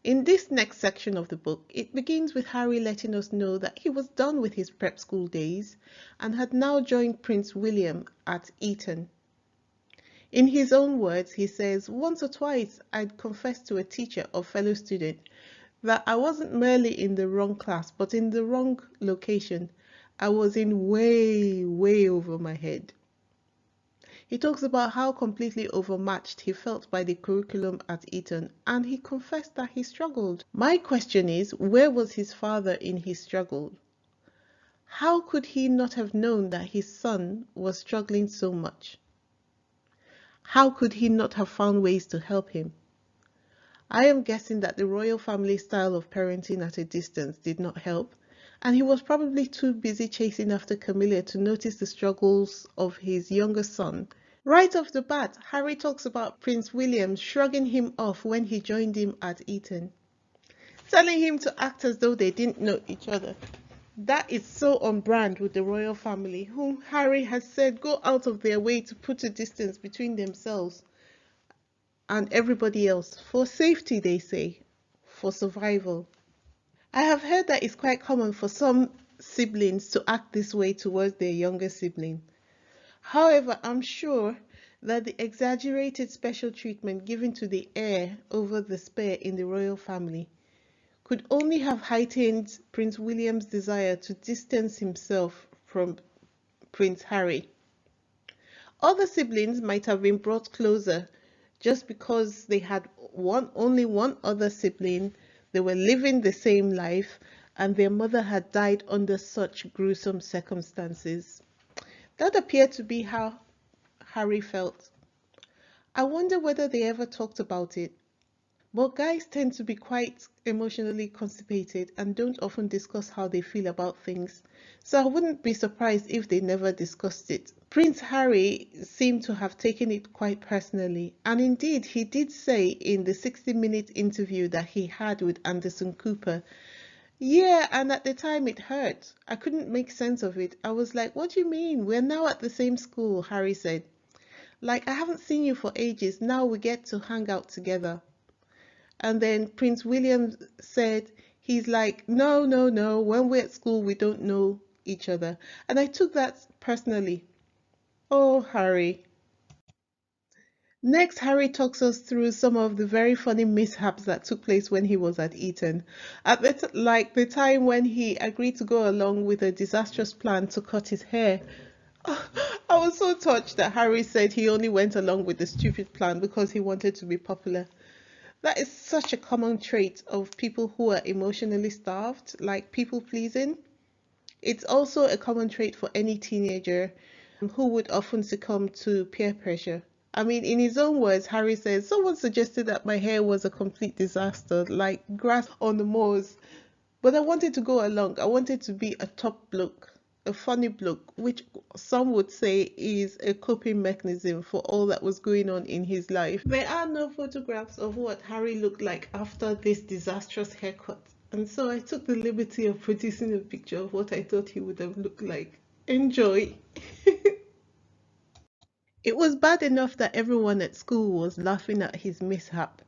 In this next section of the book, it begins with Harry letting us know that he was done with his prep school days and had now joined Prince William at Eton. In his own words, he says, "Once or twice I'd confessed to a teacher or fellow student that I wasn't merely in the wrong class, but in the wrong location. I was in way over my head." He talks about how completely overmatched he felt by the curriculum at Eton, and he confessed that he struggled. My question is, where was his father in his struggle? How could he not have known that his son was struggling so much? How could he not have found ways to help him? I am guessing that the royal family style of parenting at a distance did not help, and he was probably too busy chasing after Camilla to notice the struggles of his younger son. Right off the bat, Harry talks about Prince William shrugging him off when he joined him at Eton, telling him to act as though they didn't know each other. That is so on brand with the royal family, whom Harry has said go out of their way to put a distance between themselves and everybody else. For safety, they say. For survival. I have heard that it's quite common for some siblings to act this way towards their younger sibling. However, I'm sure that the exaggerated special treatment given to the heir over the spare in the royal family could only have heightened Prince William's desire to distance himself from Prince Harry. Other siblings might have been brought closer just because they had only one other sibling, they were living the same life, and their mother had died under such gruesome circumstances. That appeared to be how Harry felt. I wonder whether they ever talked about it. But guys tend to be quite emotionally constipated and don't often discuss how they feel about things, so I wouldn't be surprised if they never discussed it. Prince Harry seemed to have taken it quite personally, and indeed he did say in the 60-minute interview that he had with Anderson Cooper, "Yeah, and at the time it hurt. I couldn't make sense of it. I was like, what do you mean? We're now at the same school," Harry said. "Like, I haven't seen you for ages. Now we get to hang out together." And then Prince William said, he's like, no, when we're at school, we don't know each other. And I took that personally. Oh, Harry. Next, Harry talks us through some of the very funny mishaps that took place when he was at Eton. At the time when he agreed to go along with a disastrous plan to cut his hair. I was so touched that Harry said he only went along with the stupid plan because he wanted to be popular. That is such a common trait of people who are emotionally starved, like people pleasing. It's also a common trait for any teenager who would often succumb to peer pressure. I mean, in his own words, Harry says, "Someone suggested that my hair was a complete disaster, like grass on the moors. But I wanted to go along. I wanted to be a top bloke, a funny bloke," which some would say is a coping mechanism for all that was going on in his life. There are no photographs of what Harry looked like after this disastrous haircut, and so I took the liberty of producing a picture of what I thought he would have looked like. Enjoy! It was bad enough that everyone at school was laughing at his mishap.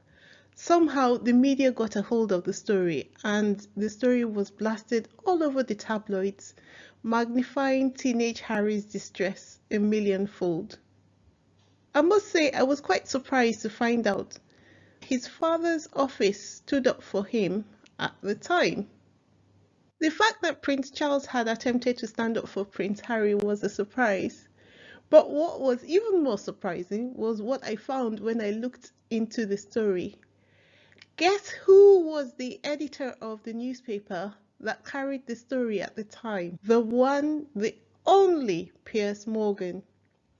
Somehow the media got a hold of the story, and the story was blasted all over the tabloids, magnifying teenage Harry's distress a millionfold. I must say I was quite surprised to find out his father's office stood up for him at the time. The fact that Prince Charles had attempted to stand up for Prince Harry was a surprise. But what was even more surprising was what I found when I looked into the story. Guess who was the editor of the newspaper that carried the story at the time? The one, the only Piers Morgan.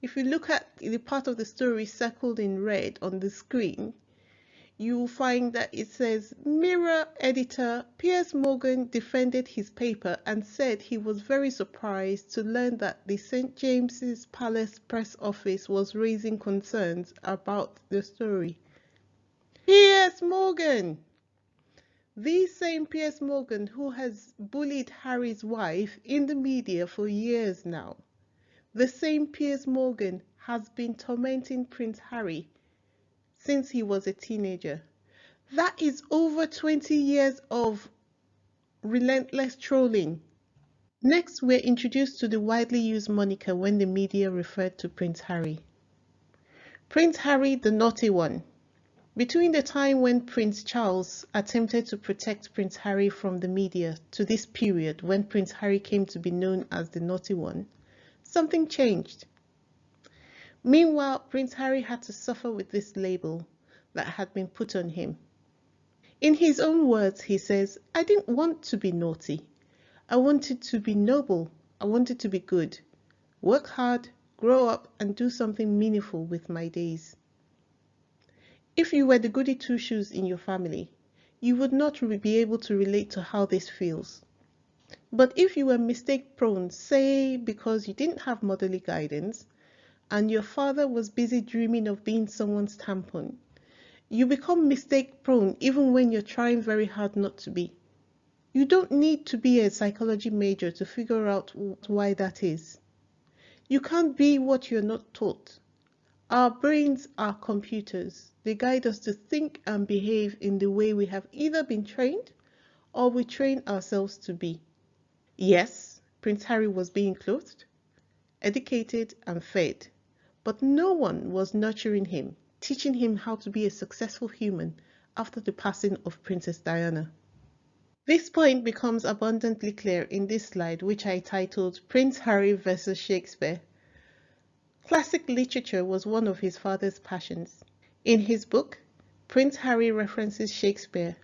If you look at the part of the story circled in red on the screen, you will find that it says Mirror editor Piers Morgan defended his paper and said he was very surprised to learn that the St. James's Palace press office was raising concerns about the story. Piers Morgan! The same Piers Morgan who has bullied Harry's wife in the media for years now. The same Piers Morgan has been tormenting Prince Harry since he was a teenager. That is over 20 years of relentless trolling. Next, we're introduced to the widely used moniker when the media referred to Prince Harry. Prince Harry, the naughty one. Between the time when Prince Charles attempted to protect Prince Harry from the media to this period when Prince Harry came to be known as the naughty one, something changed. Meanwhile, Prince Harry had to suffer with this label that had been put on him. In his own words, he says, "I didn't want to be naughty. I wanted to be noble. I wanted to be good. Work hard, grow up, and do something meaningful with my days." If you were the goody two-shoes in your family, you would not be able to relate to how this feels. But if you were mistake prone, say because you didn't have motherly guidance, and your father was busy dreaming of being someone's tampon, you become mistake prone even when you're trying very hard not to be. You don't need to be a psychology major to figure out why that is. You can't be what you're not taught. Our brains are computers. They guide us to think and behave in the way we have either been trained or we train ourselves to be. Yes, Prince Harry was being clothed, educated, and fed, but no one was nurturing him, teaching him how to be a successful human after the passing of Princess Diana. This point becomes abundantly clear in this slide, which I titled Prince Harry versus Shakespeare. Classic literature was one of his father's passions. In his book, Prince Harry references Shakespeare,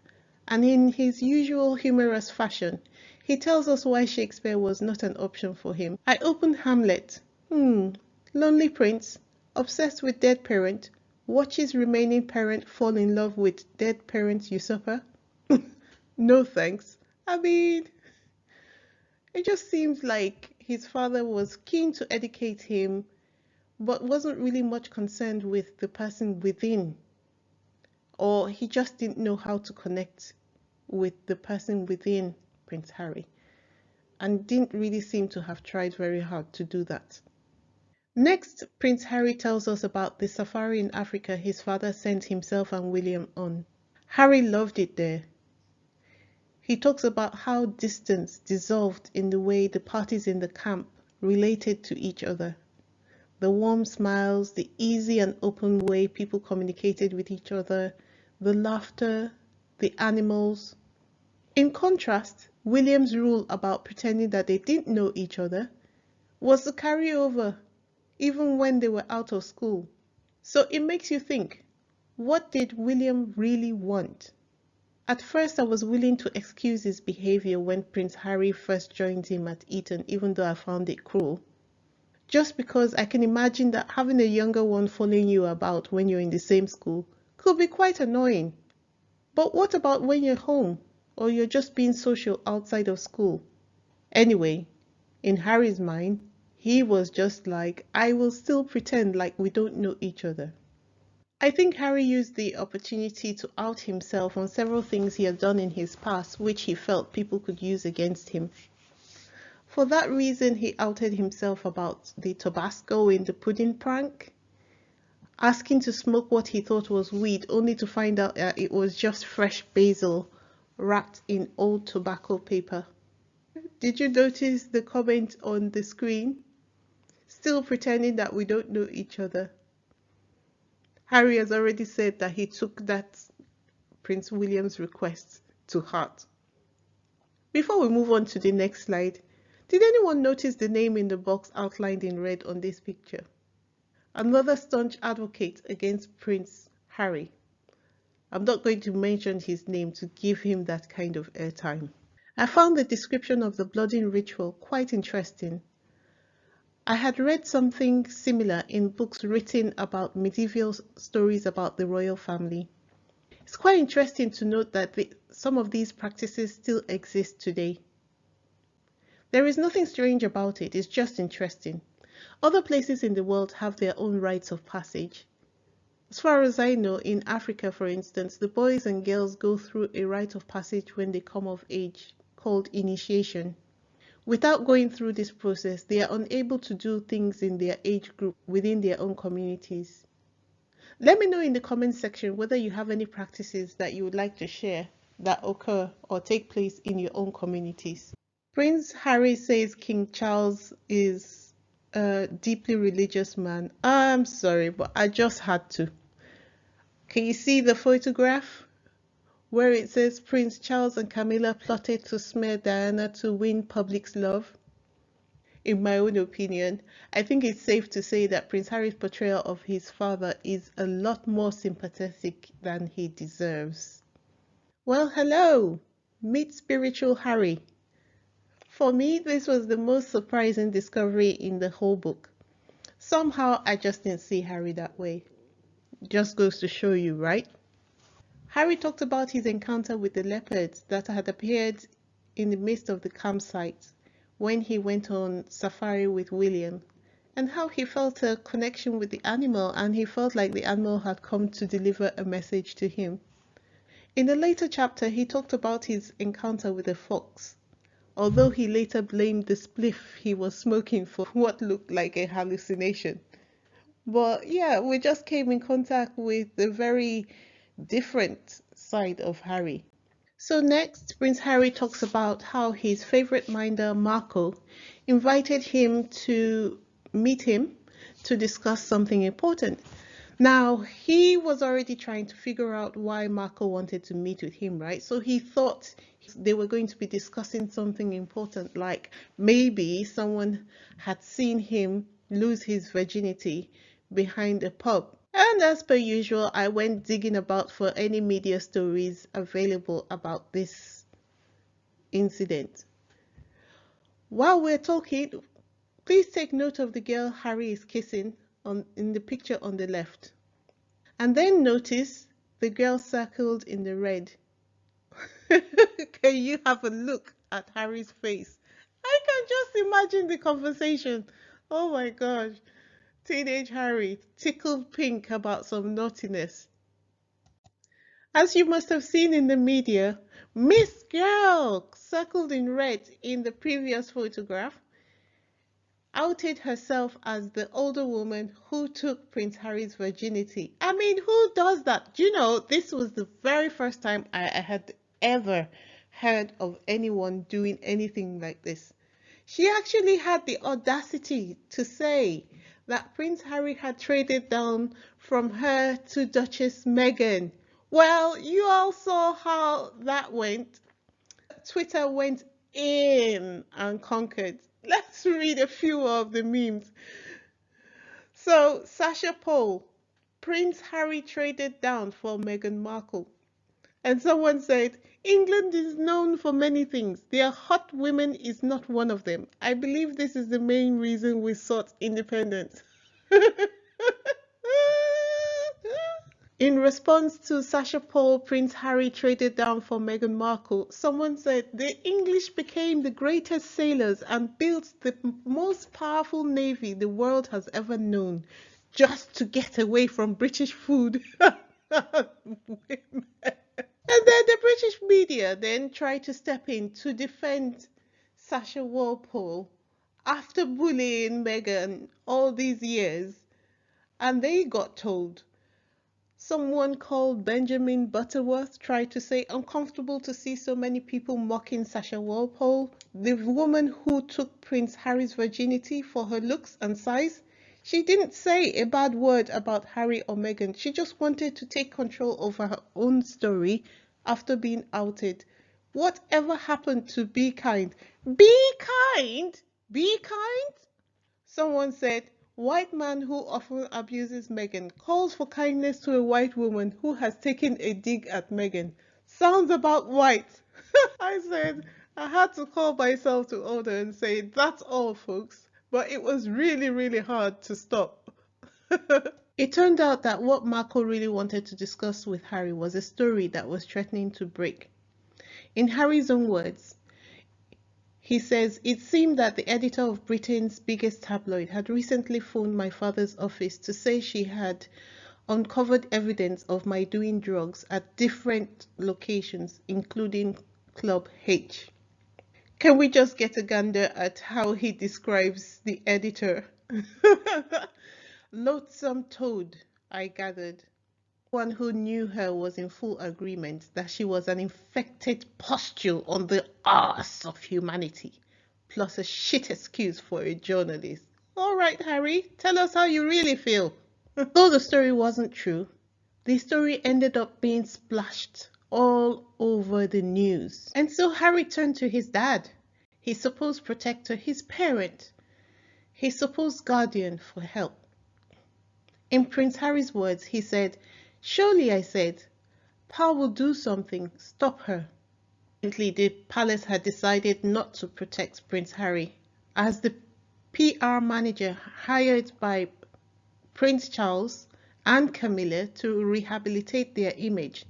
and in his usual humorous fashion, he tells us why Shakespeare was not an option for him. I opened Hamlet. Lonely prince, obsessed with dead parent, watches remaining parent fall in love with dead parent usurper. No thanks. I mean, it just seems like his father was keen to educate him, but wasn't really much concerned with the person within, or he just didn't know how to connect with the person within Prince Harry, and didn't really seem to have tried very hard to do that. Next, Prince Harry tells us about the safari in Africa his father sent himself and William on. Harry loved it there. He talks about how distance dissolved in the way the parties in the camp related to each other. The warm smiles, the easy and open way people communicated with each other, the laughter, the animals. In contrast, William's rule about pretending that they didn't know each other was the carryover even when they were out of school. So it makes you think, what did William really want? At first, I was willing to excuse his behavior when Prince Harry first joined him at Eton, even though I found it cruel. Just because I can imagine that having a younger one following you about when you're in the same school could be quite annoying. But what about when you're home or you're just being social outside of school? Anyway, in Harry's mind, he was just like, I will still pretend like we don't know each other. I think Harry used the opportunity to out himself on several things he had done in his past which he felt people could use against him. For that reason, he outed himself about the Tabasco in the pudding prank, asking to smoke what he thought was weed only to find out that it was just fresh basil wrapped in old tobacco paper. Did you notice the comment on the screen? Still pretending that we don't know each other. Harry has already said that he took that Prince William's request to heart. Before we move on to the next slide, did anyone notice the name in the box outlined in red on this picture? Another staunch advocate against Prince Harry. I'm not going to mention his name to give him that kind of airtime. I found the description of the blooding ritual quite interesting. I had read something similar in books written about medieval stories about the royal family. It's quite interesting to note that some of these practices still exist today. There is nothing strange about it, it's just interesting. Other places in the world have their own rites of passage. As far as I know, in Africa, for instance, the boys and girls go through a rite of passage when they come of age, called initiation. Without going through this process, they are unable to do things in their age group within their own communities. Let me know in the comment section whether you have any practices that you would like to share that occur or take place in your own communities. Prince Harry says King Charles is a deeply religious man. I'm sorry, but I just had to. Can you see the photograph where it says Prince Charles and Camilla plotted to smear Diana to win public's love? In my own opinion, I think it's safe to say that Prince Harry's portrayal of his father is a lot more sympathetic than he deserves. Well, hello! Meet spiritual Harry. For me, this was the most surprising discovery in the whole book. Somehow, I just didn't see Harry that way. Just goes to show you, right? Harry talked about his encounter with the leopards that had appeared in the midst of the campsite when he went on safari with William, and how he felt a connection with the animal and he felt like the animal had come to deliver a message to him. In a later chapter, he talked about his encounter with a fox, although he later blamed the spliff he was smoking for what looked like a hallucination. But yeah, we just came in contact with a very different side of Harry. So next, Prince Harry talks about how his favorite minder, Marco, invited him to meet him to discuss something important. Now, he was already trying to figure out why Marco wanted to meet with him, right? So he thought they were going to be discussing something important, like maybe someone had seen him lose his virginity behind a pub. And as per usual, I went digging about for any media stories available about this incident. While we're talking, please take note of the girl Harry is kissing in the picture on the left. And then notice the girl circled in the red. Can you have a look at Harry's face? I can just imagine the conversation. Oh my gosh. Teenage Harry, tickled pink about some naughtiness. As you must have seen in the media, Miss Girl, circled in red in the previous photograph, outed herself as the older woman who took Prince Harry's virginity. I mean, who does that? Do you know, this was the very first time I had ever heard of anyone doing anything like this. She actually had the audacity to say that Prince Harry had traded down from her to Duchess Meghan. Well, you all saw how that went. Twitter went in and conquered. Let's read a few of the memes. So, Sasha Poll, Prince Harry traded down for Meghan Markle. And someone said, England is known for many things. Their hot women is not one of them. I believe this is the main reason we sought independence. In response to Sasha Paul, Prince Harry traded down for Meghan Markle, someone said the English became the greatest sailors and built the most powerful navy the world has ever known, just to get away from British food. Women. And then the British media then tried to step in to defend Sasha Walpole after bullying Meghan all these years. And they got told. Someone called Benjamin Butterworth tried to say uncomfortable to see so many people mocking Sasha Walpole, the woman who took Prince Harry's virginity for her looks and size. She didn't say a bad word about Harry or Meghan. She just wanted to take control over her own story after being outed. Whatever happened to be kind? Be kind? Be kind? Someone said, white man who often abuses Meghan calls for kindness to a white woman who has taken a dig at Meghan. Sounds about white. I said, I had to call myself to order and say, that's all, folks. But it was really, really hard to stop. It turned out that what Marco really wanted to discuss with Harry was a story that was threatening to break. In Harry's own words, he says, it seemed that the editor of Britain's biggest tabloid had recently phoned my father's office to say she had uncovered evidence of my doing drugs at different locations, including Club H. Can we just get a gander at how he describes the editor? Loathsome toad, I gathered. Everyone who knew her was in full agreement that she was an infected pustule on the arse of humanity, plus a shit excuse for a journalist. All right, Harry, tell us how you really feel. Though the story wasn't true, the story ended up being splashed all over the news. And so Harry turned to his dad, his supposed protector, his parent, his supposed guardian, for help. In Prince Harry's words, he said, "Surely," I said, "Pa will do something, stop her." Apparently, the palace had decided not to protect Prince Harry, as the PR manager hired by Prince Charles and Camilla to rehabilitate their image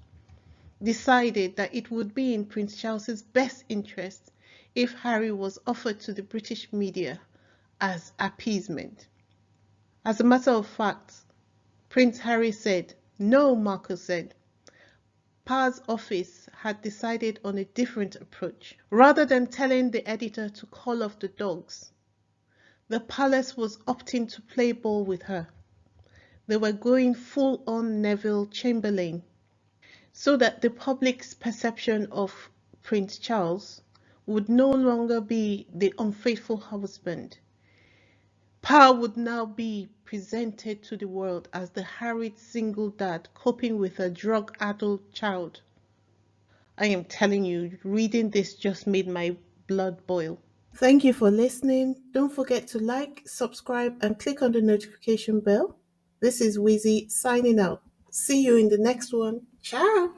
decided that it would be in Prince Charles's best interest if Harry was offered to the British media as appeasement. As a matter of fact, Prince Harry said, "No," Marcus said. Pa's office had decided on a different approach. Rather than telling the editor to call off the dogs, the palace was opting to play ball with her. They were going full on Neville Chamberlain, so that the public's perception of Prince Charles would no longer be the unfaithful husband. Pa would now be presented to the world as the harried single dad coping with a drug-addled child. I am telling you, reading this just made my blood boil. Thank you for listening. Don't forget to like, subscribe, and click on the notification bell. This is Wheezy signing out. See you in the next one. Ciao.